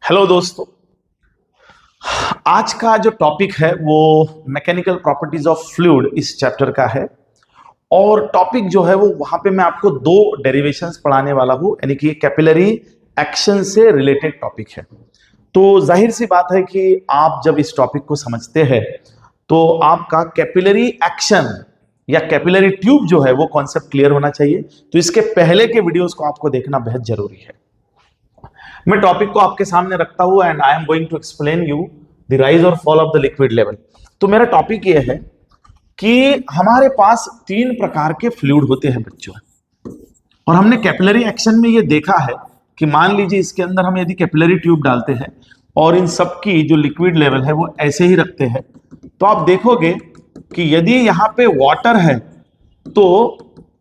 Hello दोस्तों। आज का जो टॉपिक है वो मैकेनिकल प्रॉपर्टीज ऑफ फ्लूइड इस चैप्टर का है। और टॉपिक जो है वो वहां पे मैं आपको दो डेरिवेशंस पढ़ाने वाला हूं, यानी कि कैपिलरी एक्शन से रिलेटेड टॉपिक है। तो जाहिर सी बात है कि आप जब इस टॉपिक को समझते हैं तो आपका कैपिलरी एक्शन या कैपिलरी ट्यूब जो है वो कॉन्सेप्ट क्लियर होना चाहिए। तो इसके पहले के वीडियोस को आपको देखना बेहद जरूरी है। मैं टॉपिक को आपके सामने रखता हूं and I am going to explain you the rise और fall of the liquid level. तो मेरा टॉपिक यह है कि हमारे पास तीन प्रकार के फ्लूइड होते हैं बच्चों, और हमने कैपिलरी एक्शन में यह देखा है कि मान लीजिए इसके अंदर हम यदि कैपिलरी ट्यूब डालते हैं और इन सब की जो लिक्विड लेवल है वो ऐसे ही रखते हैं, तो आप देखोगे कि यदि यहां पे वाटर है तो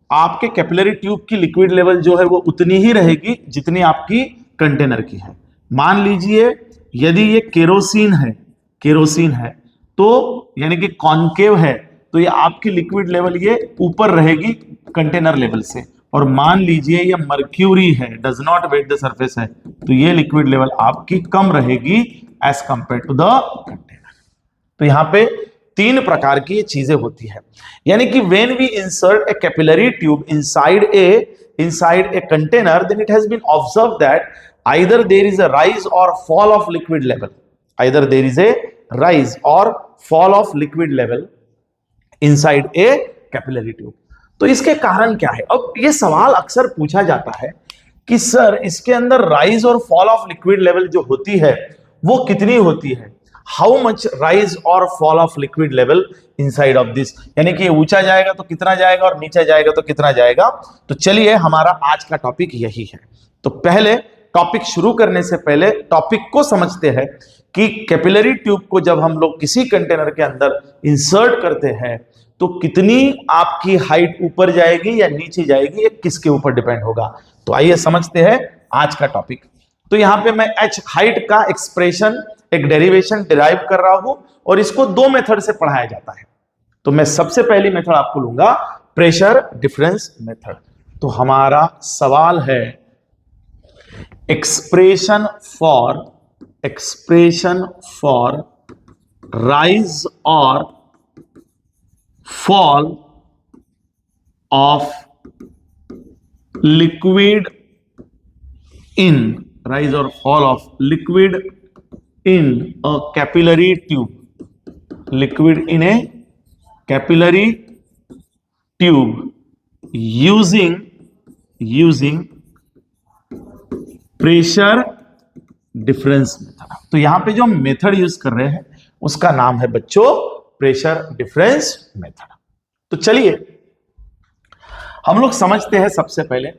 आपके कैपिलरी ट्यूब की लिक्विड लेवल जो है वो उतनी ही रहेगी जितनी आपकी कंटेनर की है। मान लीजिए यदि ये केरोसिन है तो यानी कि कॉन्केव है, तो ये आपकी लिक्विड लेवल ये ऊपर रहेगी कंटेनर लेवल से। और मान लीजिए ये मर्क्यूरी है, does not wet the surface है, तो ये लिक्विड लेवल आपकी कम रहेगी as compare to the container. तो यहां पे तीन प्रकार की ये चीजें होती है, यानी कि when we insert a capillary tube inside a container, then it has been observed that either there is a rise or fall of liquid level, either there is a rise or fall of liquid level inside a capillary tube। तो इसके कारण क्या है? अब ये सवाल अक्सर पूछा जाता है कि सर इसके अंदर राइज और फॉल ऑफ लिक्विड लेवल जो होती है वो कितनी होती है, हाउ मच राइज और fall of liquid level inside of this, यानी कि ऊंचा जाएगा तो कितना जाएगा और नीचे जाएगा तो कितना जाएगा। तो चलिए हमारा आज का टॉपिक यही है। तो पहले टॉपिक शुरू करने से पहले टॉपिक को समझते हैं कि कैपिलरी ट्यूब को जब हम लोग किसी कंटेनर के अंदर इंसर्ट करते हैं तो कितनी आपकी हाइट ऊपर जाएगी या नीचे जाएगी, ये किसके ऊपर डिपेंड होगा। तो आइए समझते हैं आज का टॉपिक। तो यहां पे मैं एच हाइट का एक्सप्रेशन, एक डेरिवेशन डिराइव कर रहा हूं और इसको दो मेथड से पढ़ाया जाता है। तो मैं सबसे पहली मेथड आपको लूंगा प्रेशर डिफरेंस मेथड। तो हमारा सवाल है एक्सप्रेशन फॉर राइज और fall of liquid in rise or fall of liquid in a capillary tube, liquid in a capillary tube using pressure difference method। तो यहां पे जो मेथड यूज कर रहे हैं उसका नाम है बच्चों प्रेशर डिफरेंस मेथड। तो चलिए हम लोग समझते हैं। सबसे पहले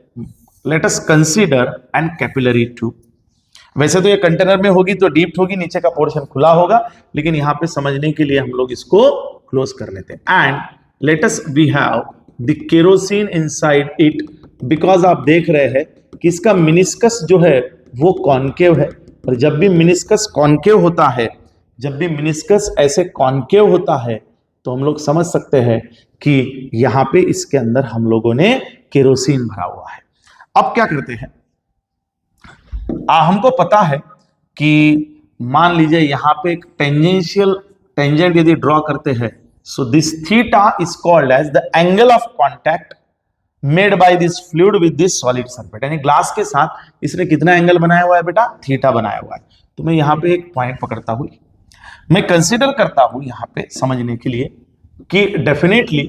let us consider N capillary tube. वैसे तो ये कंटेनर में होगी तो डीप होगी, नीचे का पोर्शन खुला होगा, लेकिन यहां पे समझने के लिए हम लोग इसको क्लोज कर लेते हैं। And let us we have the kerosene inside it, because आप देख रहे हैं कि इसका मिनिस्कस जो है वो कॉन्केव है, और जब भी मिनिस्कस कॉन्केव होता है, जब भी मिनिस्कस ऐसे कॉन्केव होता है तो हम लोग समझ सकते हैं कि यहां पे इसके अंदर हम लोगों ने केरोसिन भरा हुआ है। अब क्या करते हैं, हमको पता है कि मान लीजिए यहां पे एक टेंजेंट यदि ड्रॉ करते हैं, so this theta is called as the angle of contact made by this fluid with this solid surface. यानी ग्लास के साथ इसने कितना एंगल बनाया हुआ है बेटा? थीटा बनाया हुआ है। तो मैं यहां पे एक पॉइंट पकड़ता हूं, मैं कंसिडर करता हूं यहां पे समझने के लिए कि डेफिनेटली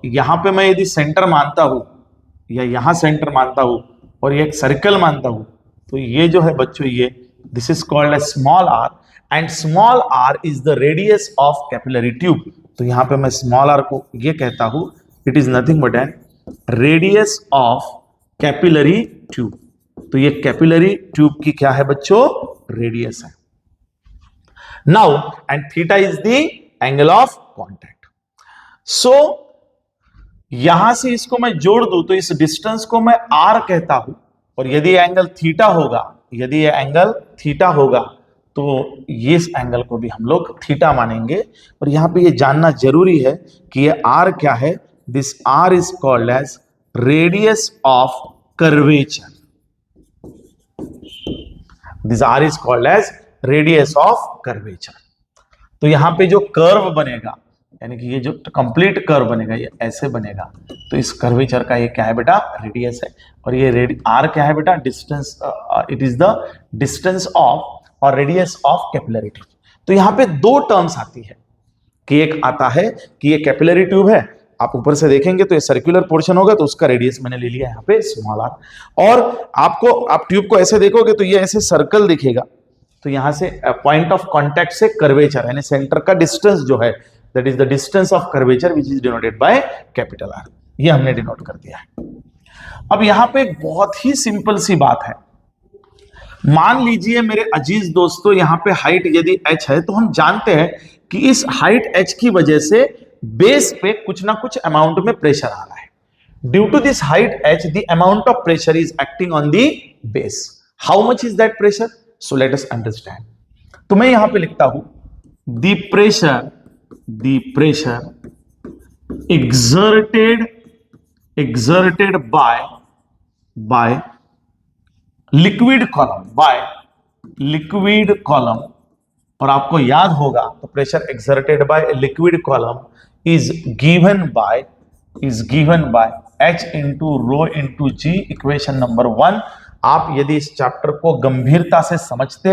यहां पे मैं यदि सेंटर मानता हूं या यहां सेंटर मानता हूं और ये एक सर्कल मानता हूं, तो ये जो है बच्चों ये this is called as small r, and small r is the radius of capillary tube. तो यहां पे मैं स्मॉल आर को ये कहता हूं, it is nothing but an radius of capillary tube. तो ये कैपिलरी ट्यूब की क्या है बच्चों? रेडियस है। Now and theta is the angle of contact. So यहां से इसको मैं जोड़ दूं तो इस डिस्टेंस को मैं आर कहता हूं, और यदि एंगल थीटा होगा, यदि ये एंगल थीटा होगा तो इस एंगल को भी हम लोग थीटा मानेंगे। और यहां पे ये जानना जरूरी है कि ये आर क्या है। This r is called as radius of curvature. This r is called as radius of curvature. तो यहां पे जो कर्व बनेगा, यानी कि ये जो कंप्लीट कर्व बनेगा ये ऐसे बनेगा, तो इस कर्वेचर का ये क्या है बेटा, रेडियस है। और ये आर क्या है बेटा, distance, it is the distance of और रेडियस ऑफ कैपिलरी ट्यूब। तो यहाँ पे दो टर्म्स आती है कि एक आता है कि ये कैपिलरी ट्यूब है, आप ऊपर से देखेंगे तो ये सर्कुलर पोर्शन होगा, तो उसका रेडियस मैंने ले लिया यहाँ पे स्मॉल आर। और आप ट्यूब को ऐसे देखोगे तो ये ऐसे सर्कल दिखेगा, तो यहां से पॉइंट ऑफ कांटेक्ट से कर्वेचर यानी सेंटर का डिस्टेंस जो है, that is the distance of curvature which is denoted by capital R. ये हमने डिनोट कर दिया है। अब यहां पे एक बहुत ही सिंपल सी बात है, मान लीजिए मेरे अजीज दोस्तों, यहां पे हाइट यदि h है, तो हम जानते हैं कि इस हाइट h की वजह से बेस पे कुछ ना कुछ अमाउंट में प्रेशर आ रहा है। Due to this height h, the amount of pressure is acting on the base. How much is that pressure? So let us understand. तो मैं यहां पे लिखता हूं the pressure exerted by liquid column, और आपको याद होगा तो pressure exerted by liquid column is given by H into rho into g, equation number 1। आप यदि इस चैप्टर को गंभीरता से समझते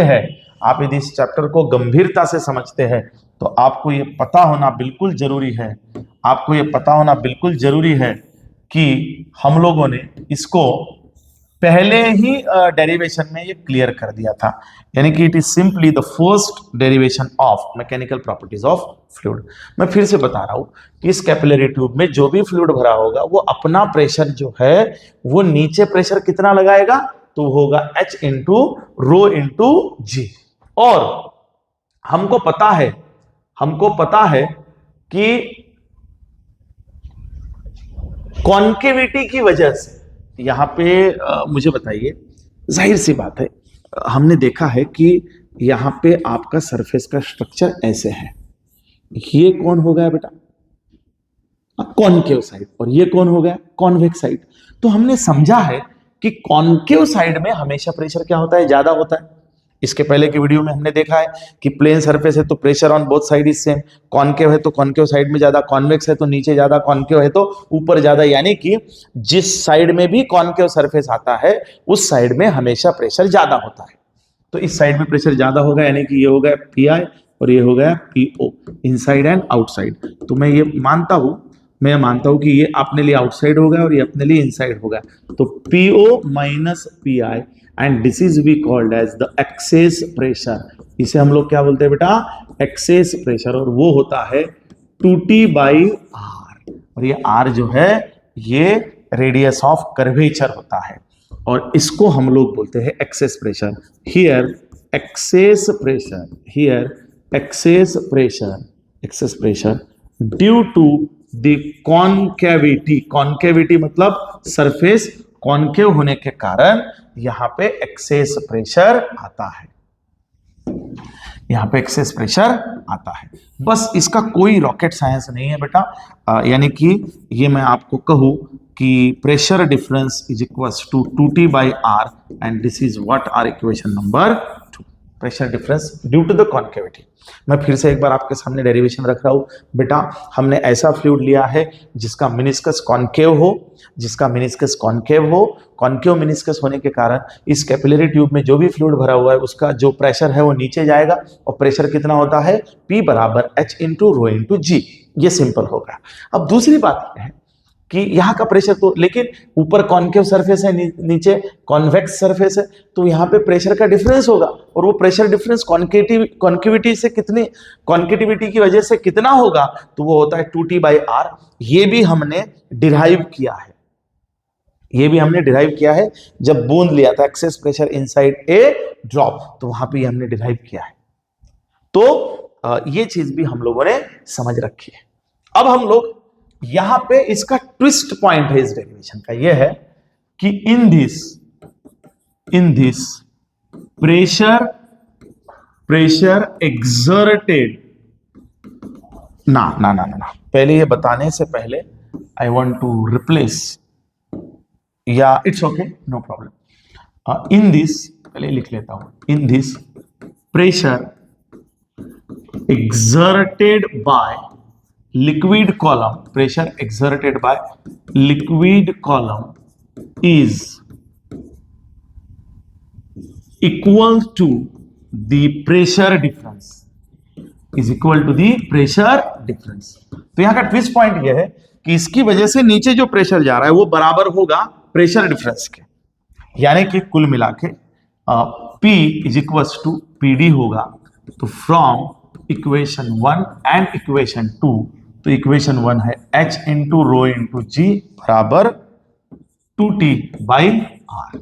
हैं, तो आपको ये पता होना बिल्कुल जरूरी है, कि हम लोगों ने इसको पहले ही डेरिवेशन में ये क्लियर कर दिया था, यानी कि it is simply the first derivation of mechanical properties of fluid. मैं फिर से बता रहा हूं कि इस कैपिलरी ट्यूब में जो भी फ्लूइड भरा होगा वो अपना प्रेशर जो है वो नीचे प्रेशर कितना लगाएगा, तो होगा H इंटू रो इंटू जी। और हमको पता है कि कॉन्केविटी की वजह से, यहां पे मुझे बताइए, जाहिर सी बात है, हमने देखा है कि यहां पे आपका सरफेस का स्ट्रक्चर ऐसे है, ये कौन हो गया बेटा, कॉनकेव साइड, और ये कौन हो गया, कॉन्वेक्स साइड। तो हमने समझा है कि कॉनकेव साइड में हमेशा प्रेशर क्या होता है, ज्यादा होता है। इसके पहले की वीडियो में हमने देखा है कि प्लेन सरफेस है तो pressure on both side is same, concave है तो कॉनकेव साइड में ज्यादा, कॉन्वेक्स है तो नीचे ज्यादा, कॉनकेव है तो ऊपर ज्यादा, यानी कि जिस साइड में भी कॉनकेव सरफेस आता है उस साइड में हमेशा प्रेशर ज्यादा होता है। तो इस साइड में प्रेशर ज्यादा होगा, यानी कि ये हो गया PI और ये हो गया PO, इनसाइड एंड आउटसाइड। तो मैं मानता हूं कि ये अपने लिए आउटसाइड होगा और ये अपने लिए इनसाइड होगा, तो PO minus PI and this is we called as the excess pressure. इसे हम लोग क्या बोलते हैं बेटा, एक्सेस प्रेशर, और वो होता है 2T/R, और ये R जो है ये रेडियस ऑफ कर्वेचर होता है, और इसको हम लोग बोलते हैं excess pressure. Here excess pressure due to the concavity मतलब सरफेस कॉन्केव होने के कारण यहां पे एक्सेस प्रेशर आता है। बस इसका कोई रॉकेट साइंस नहीं है बेटा, यानी कि ये मैं आपको कहूं कि pressure difference is equals to 2T/R and this is what are equation number 2, pressure difference due to the concavity. मैं फिर से एक बार आपके सामने डेरिवेशन रख रहा हूं बेटा, हमने ऐसा फ्लूइड लिया है जिसका मिनिस्कस कॉन्केव हो, कॉन्केव मिनिस्कस होने के कारण इस कैपिलरी ट्यूब में जो भी फ्लूइड भरा हुआ है उसका जो प्रेशर है वो नीचे जाएगा, और प्रेशर कितना होता है, P बराबर H इंटू रो इंटू जी। ये सिंपल होगा। अब दूसरी बात है कि यहाँ का प्रेशर तो, लेकिन ऊपर कॉन्केव सरफेस है, नीचे कॉन्वेक्स सरफेस है, तो यहाँ पे प्रेशर का डिफरेंस होगा, और वो प्रेशर डिफरेंस कॉन्केटिविटी की वजह से कितना होगा, तो वो होता है 2T/R। ये भी हमने डिराइव किया है जब बूंद लिया था, excess pressure inside a drop, तो वहां पे हमने डिराइव किया है। तो ये चीज भी हम लोगों ने समझ रखी है। अब हम लोग यहां पे इसका ट्विस्ट पॉइंट है इस डेरिवेशन का, यह है कि इन दिस प्रेशर एक्सर्टेड, ना पहले ये बताने से पहले आई वांट टू रिप्लेस, या it's okay, no problem. In this चलिए लिख लेता हूं, in this pressure exerted by liquid column, pressure exerted by liquid column is equal to the pressure difference, is equal to the pressure difference। तो यहां का twist point यह है कि इसकी वजह से नीचे जो प्रेशर जा रहा है वो बराबर होगा प्रेशर डिफरेंस के, यानी कि कुल मिला के P is equal to PD होगा। तो फ्रॉम इक्वेशन 1 एंड इक्वेशन 2, तो इक्वेशन 1 है H इंटू रो इंटू जी बराबर 2T बाई R।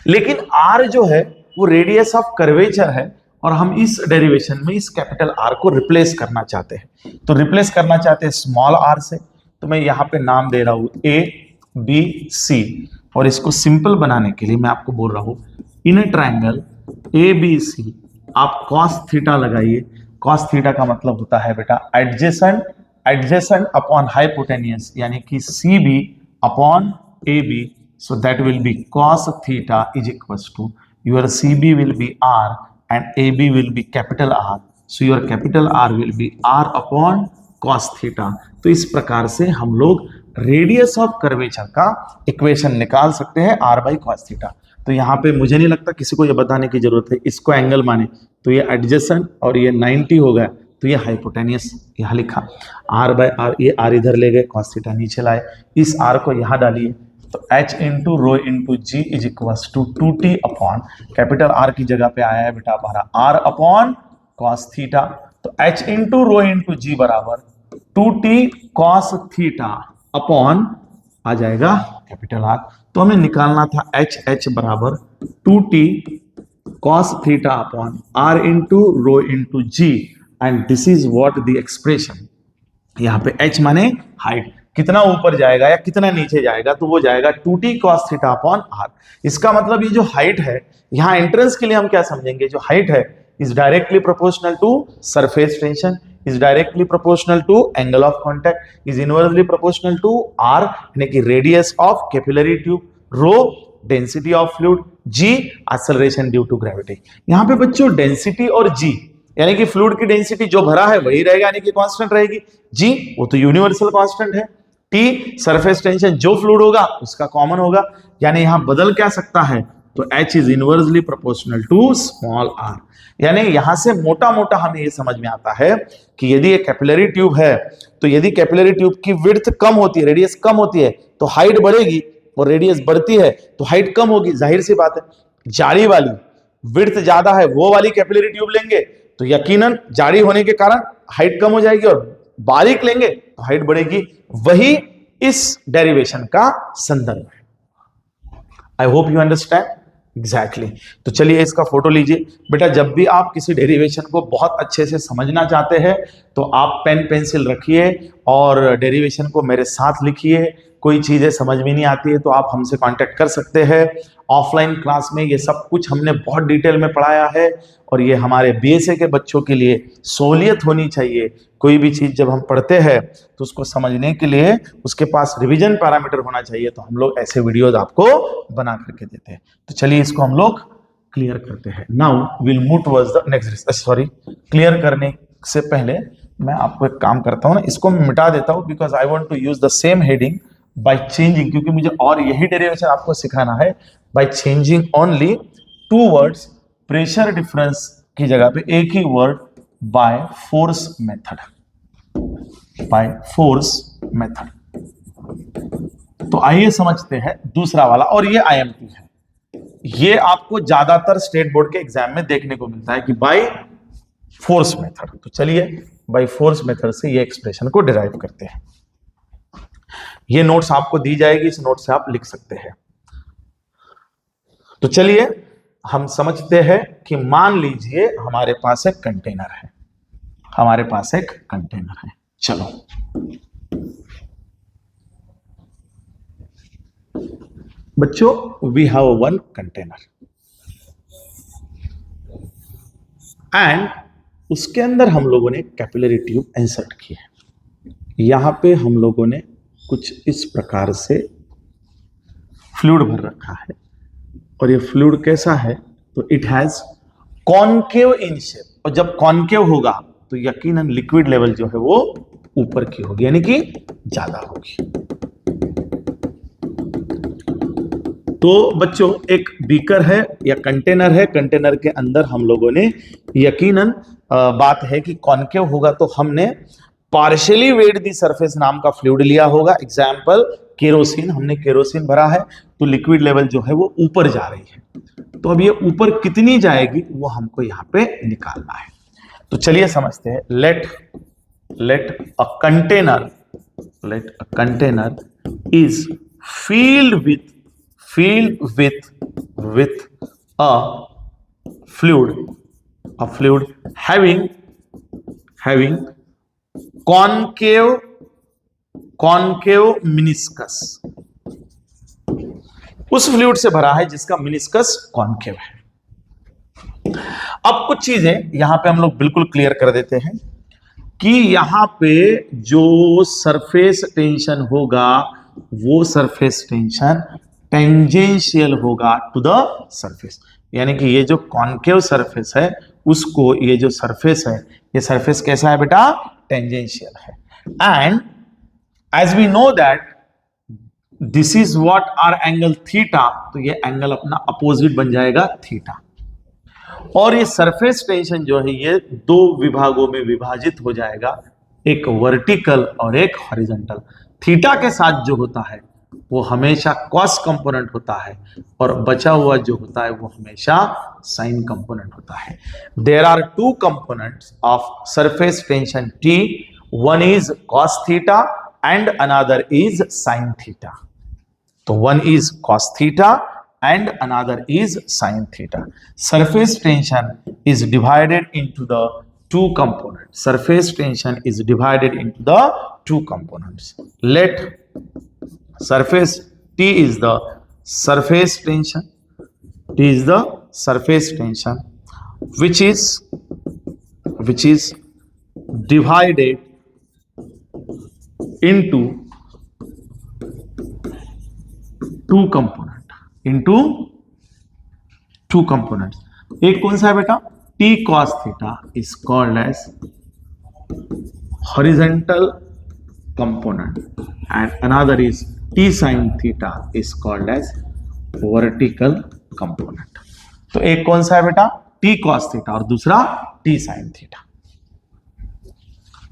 लेकिन R जो है वो रेडियस ऑफ कर्वेचर है और हम इस डेरिवेशन में इस कैपिटल R को रिप्लेस करना चाहते हैं। तो रिप्लेस करना चाहते हैं स्मॉल r से, तो मैं यहां पे नाम दे रहा हूं A B C, और इसको सिंपल बनाने के लिए मैं आपको बोल रहा हूं इन ए ट्राइंगल ABC आप cos थीटा लगाइए। cos थीटा का मतलब होता है बेटा एडजेसेंट अपॉन हाइपोटेनियस, यानी कि CB upon AB, so that will be cos theta is equals to your CB will be R and AB will be capital R, so your capital R will be R upon cos theta। तो इस प्रकार से हम लोग radius of curvature का equation निकाल सकते हैं R बाई cos थीटा। तो यहाँ पे मुझे नहीं लगता किसी को ये बताने की जरूरत है, इसको एंगल माने तो ये एडजेसेंट और ये 90 हो गया, तो ये हाइपोटेनियस यहाँ लिखा R बाई R, ये R इधर ले गए, cos थीटा नीचे लाए, इस R को यहाँ डालिए, तो H into rho into g is equal to 2T upon capital R की जगह पे आया है बेटा हमारा R अपॉन cos थीटा। तो H इंटू रो इंटू जी बराबर 2T cos थीटा अपॉन आ जाएगा कैपिटल R। तो हमें निकालना था H बराबर 2T cos theta upon R into rho into ji, and this is what the expression. यहाँ पे H माने हाइट, कितना ऊपर जाएगा या कितना नीचे जाएगा, तो वो जाएगा 2T cos theta upon R। इसका मतलब ये जो हाइट है, यहाँ एंट्रेंस के लिए हम क्या समझेंगे, जो हाइट है is directly proportional to surface tension, is directly proportional to angle of contact, is inversely proportional to R यानी कि radius of capillary tube, rho density of fluid, G acceleration due to gravity। यहाँ पे बच्चों density और G यानी कि fluid की density जो भरा है वही रहेगा, यानी कि कांस्टेंट रहेगी। G वो तो यूनिवर्सल कांस्टेंट है। T सरफेस टेंशन जो फ्लूइड होगा उसका कॉमन होगा, यानी यहां बदल क्या सकता है, तो H is inversely proportional to small r। यानी यहां से मोटा मोटा हमें यह समझ में आता है कि यदि एक कैपिलरी ट्यूब है, तो यदि कैपिलरी ट्यूब की विड्थ कम होती है, रेडियस कम होती है, तो हाइट बढ़ेगी, और रेडियस बढ़ती है तो हाइट कम होगी, जाहिर सी बात है। जाली वाली विड्थ ज्यादा है वो वाली कैपिलरी ट्यूब लेंगे तो यकीनन जाली होने के कारण हाइट कम हो जाएगी, और बारीक लेंगे तो हाइट बढ़ेगी। वही इस डेरिवेशन का संदर्भ है। I hope you understand exactly. तो चलिए इसका फोटो लीजिए बेटा। जब भी आप किसी डेरिवेशन को बहुत अच्छे से समझना चाहते हैं तो आप पेन पेंसिल रखिए और डेरिवेशन को मेरे साथ लिखिए। कोई चीजें समझ में नहीं आती है तो आप हमसे कांटेक्ट कर सकते हैं। ऑफलाइन क्लास में ये सब कुछ हमने बहुत डिटेल में पढ़ाया है, और ये हमारे बीएसए के बच्चों के लिए सहूलियत होनी चाहिए। कोई भी चीज जब हम पढ़ते हैं तो उसको समझने के लिए उसके पास रिवीजन पैरामीटर होना चाहिए, तो हम लोग ऐसे वीडियोज आपको बना करके देते हैं। तो चलिए इसको हम लोग क्लियर करते हैं। Now will move towards the next. Sorry, clear करने से पहले मैं आपको एक काम करता हूँ ना, इसको मैं मिटा देता हूँ, because I want to use the same heading by changing, क्योंकि मुझे और यही डेरिवेशन आपको सिखाना है। By changing only 2 words, pressure difference की जगह पे एक ही word by force method, by force method. तो आइए समझते हैं दूसरा वाला, और ये आईएमपी है। ये आपको ज्यादातर स्टेट बोर्ड के एग्जाम में देखने को मिलता है कि बाय फोर्स मेथड। तो चलिए बाय फोर्स मेथड से ये एक्सप्रेशन को डिराइव करते हैं। ये नोट्स आपको दी जाएगी, इस नोट से आप लिख सकते हैं। तो चलिए हम समझते हैं कि मान लीजिए हमारे पास एक कंटेनर है, हमारे पास एक कंटेनर है। चलो बच्चों, we have one container and उसके अंदर हम लोगों ने कैपिलरी ट्यूब इंसर्ट की है। यहां पे हम लोगों ने कुछ इस प्रकार से फ्लूइड भर रखा है। और ये फ्लूइड कैसा है, तो it has concave in shape, और जब कॉनकेव होगा तो यकीनन लिक्विड लेवल जो है वो ऊपर की होगी, यानी कि ज्यादा होगी। तो बच्चों एक बीकर है या कंटेनर है, कंटेनर के अंदर हम लोगों ने यकीनन बात है कि कॉनकेव होगा तो हमने पार्शियली वेट दी सरफेस नाम का फ्लूइड लिया होगा। एग्जाम्पल केरोसिन, हमने केरोसिन भरा है तो लिक्विड लेवल जो है वो ऊपर जा रही है। तो अब ये ऊपर कितनी जाएगी वो हमको यहाँ पे निकालना है। तो चलिए समझते हैं। Let a container is filled with a fluid having concave meniscus, उस फ्लूइड से भरा है जिसका मिनिस्कस कॉन्केव है। अब कुछ चीजें यहां पे हम लोग बिल्कुल क्लियर कर देते हैं कि यहां पे जो सरफेस टेंशन होगा वो सरफेस टेंशन टेंजेंशियल होगा टू द सरफेस, यानी कि ये जो कॉन्केव सरफेस है उसको ये जो सरफेस है, ये सरफेस कैसा है बेटा, टेंजेंशियल है। And as we know that this is what are angle theta, तो ये एंगल अपना अपोजिट बन जाएगा थीटा। और ये सरफेस टेंशन जो है ये दो विभागों में विभाजित हो जाएगा, एक वर्टिकल और एक हॉरिजॉन्टल। थीटा के साथ जो होता है वो हमेशा कॉस कंपोनेंट होता है और बचा हुआ जो होता है वो हमेशा साइन कंपोनेंट होता है। There are two components of surface tension T, one is cos theta and another is sine theta. तो one is cos theta and another is sin theta. Surface tension is divided into the two components. Surface tension is divided into the two components. Let surface T is the surface tension. T is the surface tension which is divided into two components. Into two components. एक कौन सा है बेटा, T cos theta is called as horizontal component and another is T sin theta is called as vertical component. तो एक कौन सा है बेटा, T cos थीटा और दूसरा T sin थीटा।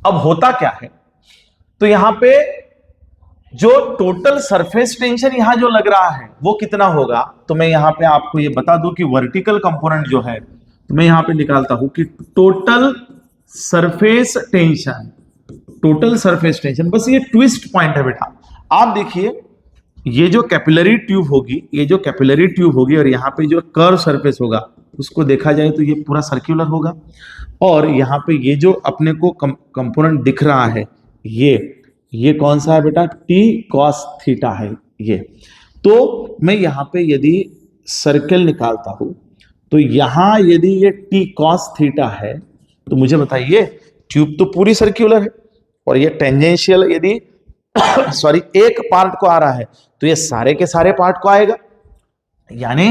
अब होता क्या है, तो यहां पे जो टोटल सरफेस टेंशन यहां जो लग रहा है वो कितना होगा, तो मैं यहां पे आपको ये बता दूं कि वर्टिकल कंपोनेंट जो है, तो मैं यहां पे निकालता हूं कि टोटल सरफेस टेंशन, बस ये ट्विस्ट पॉइंट है बेटा। आप देखिए ये जो कैपिलरी ट्यूब होगी और यहां पे जो कर्व सरफेस होगा उसको देखा जाए तो ये पूरा सर्कुलर होगा, और यहां पे ये जो अपने को कंपोनेंट दिख रहा है ये कौन सा है बेटा, T cos थीटा है ये। तो मैं यहां पे यदि सर्कल निकालता हूं तो यहां यदि ये T cos थीटा है तो मुझे बताइए ट्यूब तो पूरी सर्कुलर है और ये टेंजेंशियल यदि सॉरी एक पार्ट को आ रहा है तो ये सारे के सारे पार्ट को आएगा, यानी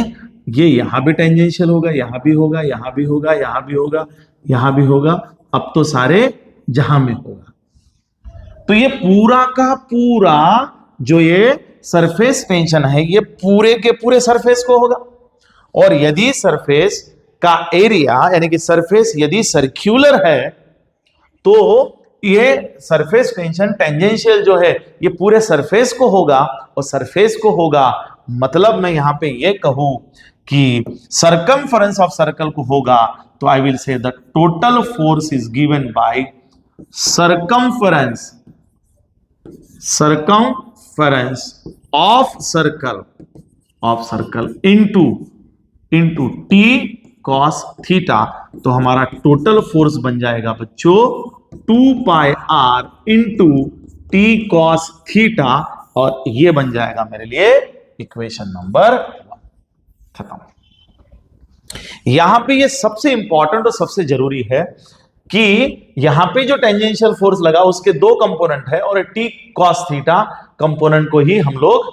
ये यहां भी टेंजेंशियल होगा, यहां भी होगा, यहां भी होगा, यहां भी होगा, यहां भी होगा, अब तो सारे जहां में होगा। तो ये पूरा का पूरा जो ये सरफेस टेंशन है ये पूरे के पूरे सरफेस को होगा, और यदि सरफेस का एरिया यानी कि सरफेस यदि सर्कुलर है तो ये सरफेस टेंशन टेंजेंशियल जो है ये पूरे सरफेस को होगा, और सरफेस को होगा मतलब मैं यहां पे ये कहूं कि सरकमफरेंस ऑफ सर्कल को होगा, तो I will say the total force is given bye circumference of circle into T cos theta. तो हमारा टोटल फोर्स बन जाएगा बच्चों 2 पाई r into T cos theta, और ये बन जाएगा मेरे लिए इक्वेशन नंबर 1। खत्म। यहां पे ये सबसे इंपॉर्टेंट और सबसे जरूरी है कि यहां पे जो टेंजेंशियल फोर्स लगा उसके दो कंपोनेंट है, और T cos थीटा कंपोनेंट को ही हम लोग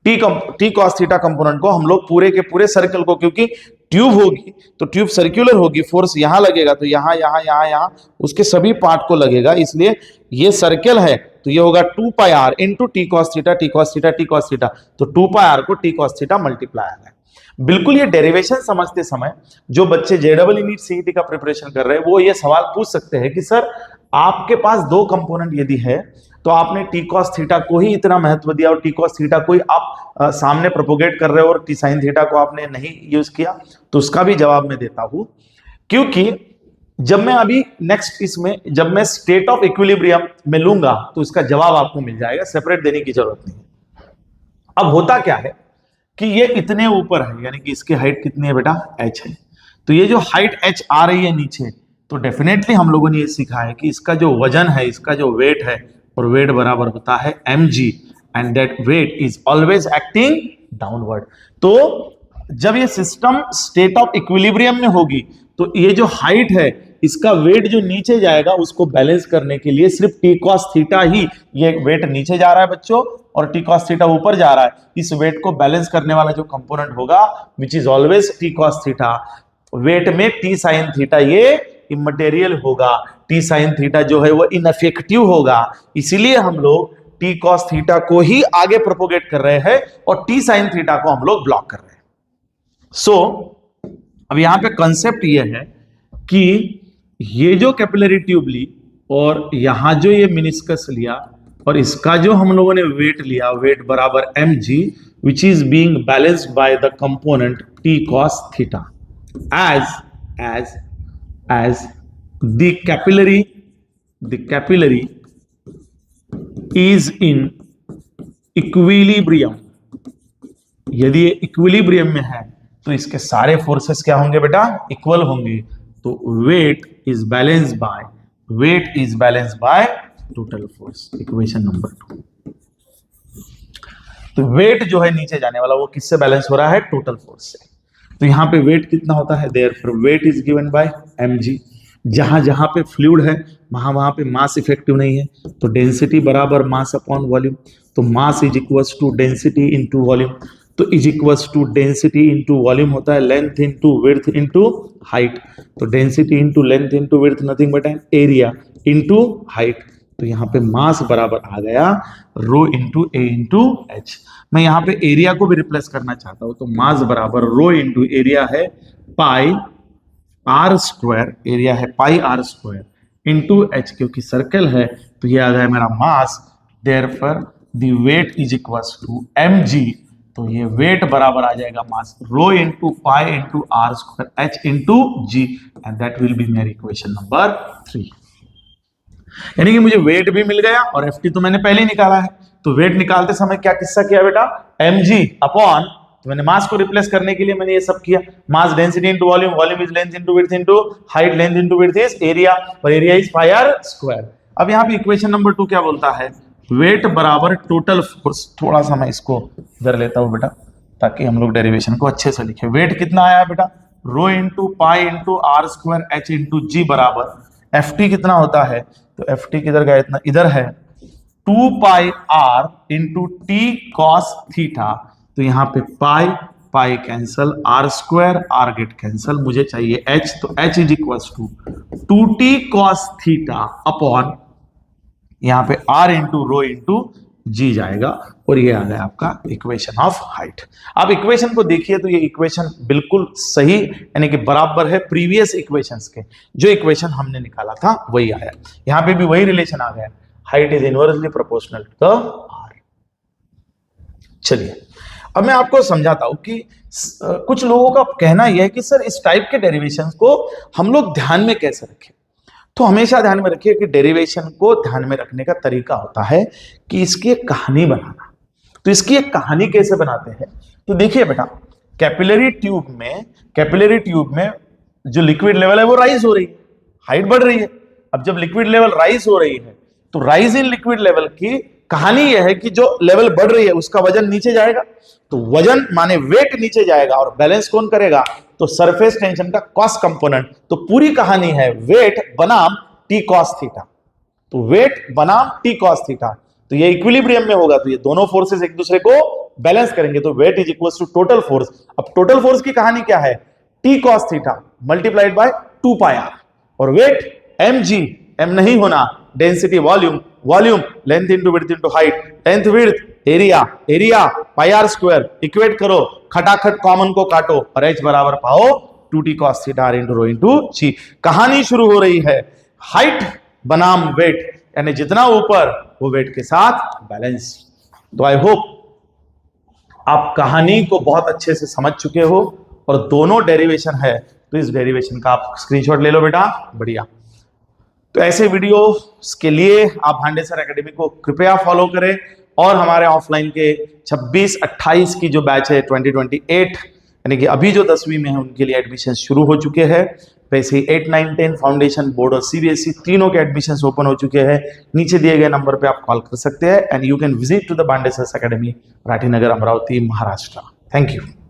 टी कॉस थीटा कंपोनेंट को हम लोग पूरे के पूरे सर्कल को, क्योंकि ट्यूब होगी तो ट्यूब सर्कुलर होगी, फोर्स यहां लगेगा तो यहां यहां यहां यहां उसके सभी पार्ट को लगेगा, इसलिए ये सर्कल है तो ये होगा 2 pi R into T cos theta T cos theta T cos theta, तो 2 पाई आर को टी कॉस थीटा मल्टीप्लाई है। बिल्कुल ये डेरिवेशन समझते समय जो बच्चे जेडबल नीट सीईटी का प्रिपरेशन कर रहे हैं वो ये सवाल पूछ सकते हैं कि सर आपके पास दो कंपोनेंट यदि है तो आपने टी कॉस थीटा को ही इतना महत्व दिया और टी कॉस थीटा को ही आप सामने प्रोपोगेट कर रहे हो और टी साइन थीटा को आपने नहीं यूज किया, तो उसका भी जवाब मैं देता हूं। क्योंकि जब मैं अभी नेक्स्ट इसमें जब मैं स्टेट ऑफ इक्विलिब्रियम में लूंगा तो इसका जवाब आपको मिल जाएगा, सेपरेट देने की जरूरत नहीं है। अब होता क्या है कि ये इतने ऊपर है, यानी कि इसकी हाइट कितनी है बेटा, h है, तो ये जो हाइट h आ रही है नीचे, तो डेफिनेटली हम लोगों ने ये सीखा है कि इसका जो वजन है, इसका जो वेट है, और वेट बराबर होता है mg and that weight is always acting downward. तो जब ये सिस्टम स्टेट ऑफ इक्विलिब्रियम में होगी तो ये जो हाइट है इसका वेट जो नीचे जाएगा उसको बैलेंस करने के लिए सिर्फ टी कॉस थीटा ही, ये वेट नीचे जा रहा है बच्चों और टी कॉस थीटा ऊपर जा रहा है, इस वेट को बैलेंस करने वाला जो कंपोनेंट होगा which is always t cos theta, weight में टी साइन थीटा ये इमटेरियल होगा, टी साइन थीटा जो है वो इनफेक्टिव होगा, इसीलिए हम लोग टी कॉस थीटा को ही आगे प्रोपोगेट कर रहे हैं और टी साइन थीटा को हम लोग ब्लॉक कर रहे हैं। सो अब यहां पे कंसेप्ट ये है कि ये जो कैपिलरी ट्यूब ली और यहां जो ये मिनिस्कस लिया और इसका जो हम लोगों ने वेट लिया, वेट बराबर mg which is being balanced by the component T cos theta as the capillary is in equilibrium, यदि ये इक्विलिब्रियम में है तो इसके सारे फोर्सेस क्या होंगे बेटा, इक्वल होंगे, तो weight is balanced by total force, equation number 2। तो वेट जो है नीचे जाने वाला वो किससे बैलेंस हो रहा है, टोटल फोर्स से। तो यहां पे वेट कितना होता है, therefore weight is given by mg, जहां जहां पे फ्लूइड है वहां वहां पे मास इफेक्टिव नहीं है, तो डेंसिटी बराबर मास अपॉन वॉल्यूम, तो mass is equals to density into volume, तो is equals to density into volume होता है length into width into height, तो density into length into width nothing but area into height, तो यहाँ पे mass बराबर आ गया rho into A into H. मैं यहाँ पे एरिया को भी रिप्लेस करना चाहता हूं, तो मास बराबर रो इंटू एरिया है पाई आर स्क्वायर, एरिया है pi R square into H, क्योंकि सर्कल है तो ये आ गया मेरा mass, therefore the weight is equals to mg, तो ये वेट बराबर आ जाएगा mass rho into pi into R square H into ji, and that will be मेरी इक्वेशन नंबर 3। यानी कि मुझे वेट भी मिल गया और एफटी तो मैंने पहले ही निकाला है, तो वेट निकालते समय क्या किस्सा किया बेटा, mg अपॉन, तो मैंने मास को रिप्लेस करने के लिए मैंने ये सब किया, mass density into volume, volume is length into width into height, length into width is area, और area is pi R square. अब यहाँ पे इक्वेशन नंबर 2 क्या बोलता है, वेट बराबर टोटल फोर्स, थोड़ा सा मैं इसको इधर लेता हूं बेटा ताकि हम लोग डेरिवेशन को अच्छे से लिखे। वेट कितना आया बेटा, rho into pi into R square H into जी बराबर एफ कितना होता है, तो एफ किधर गया, इतना इधर है 2 pi R into T cos theta, तो यहाँ पे pi pi cancel, R square R get cancel, मुझे चाहिए एच, तो H is equals to 2t cos theta upon यहाँ पे R into rho into G जाएगा, और ये आ गया आपका इक्वेशन ऑफ हाइट। अब इक्वेशन को देखिए तो ये इक्वेशन बिल्कुल सही यानी कि बराबर है प्रीवियस इक्वेशंस के, जो इक्वेशन हमने निकाला था वही आया, यहाँ पे भी वही रिलेशन आ गया, height is inversely proportional to the R. चलिए अब मैं आपको समझाता हूं कि कुछ लोगों का कहना यह है कि सर इस टाइप के डेरिवेशंस को हम लोग ध्यान में कैसे रखें, तो हमेशा ध्यान में रखिए कि डेरिवेशन को ध्यान में रखने का तरीका होता है कि इसकी एक कहानी बनाना। तो इसकी एक कहानी कैसे बनाते हैं, तो देखिए बेटा कैपिलरी ट्यूब में जो लिक्विड लेवल है वो राइज हो रही है, हाइट बढ़ रही है। अब जब लिक्विड लेवल राइज हो रही है तो राइज इन लिक्विड लेवल की कहानी यह है कि जो लेवल बढ़ रही है उसका वजन नीचे जाएगा, तो वजन माने वेट नीचे जाएगा, और बैलेंस कौन करेगा, तो सरफेस टेंशन का कॉस कंपोनेंट। तो पूरी कहानी है वेट बनाम टी कॉस थीटा, तो वेट बनाम टी कॉस थीटा। तो ये इक्विलिब्रियम में होगा, तो ये दोनों फोर्सेस एक दूसरे को बैलेंस करेंगे, तो weight is equal to total force. अब टोटल फोर्स की कहानी क्या है, T cos theta multiplied by 2 pi R, और वेट mg, m नहीं होना, density volume, volume length into width into height, length width area, area pi R square, equate करो, खटाखट कॉमन को काटो और h बराबर पाओ 2t cos theta r into rho into g। कहानी शुरू हो रही है हाइट बनाम वेट, यानी जितना ऊपर वो वेट के साथ बैलेंस। तो आई होप आप कहानी को बहुत अच्छे से समझ चुके हो, और दोनों डेरिवेशन है, तो इस डेरिवेशन का आप स्क्रीनशॉट ले लो बेटा, बढ़िया। तो ऐसे वीडियोस के लिए आप भांडेसर एकेडमी को कृपया फॉलो करें, और हमारे ऑफलाइन के 26-28 की जो बैच है 2028, यानी कि अभी जो 10वीं में है उनके लिए एडमिशन शुरू हो चुके हैं। वैसे ही 8, 9, 10 फाउंडेशन, बोर्ड और सीबीएसई तीनों के एडमिशन ओपन हो चुके हैं। नीचे दिए गए नंबर पे आप कॉल कर सकते हैं, and you can visit to the Bhandesar academy, Rathi Nagar, Amravati, Maharashtra. Thank you.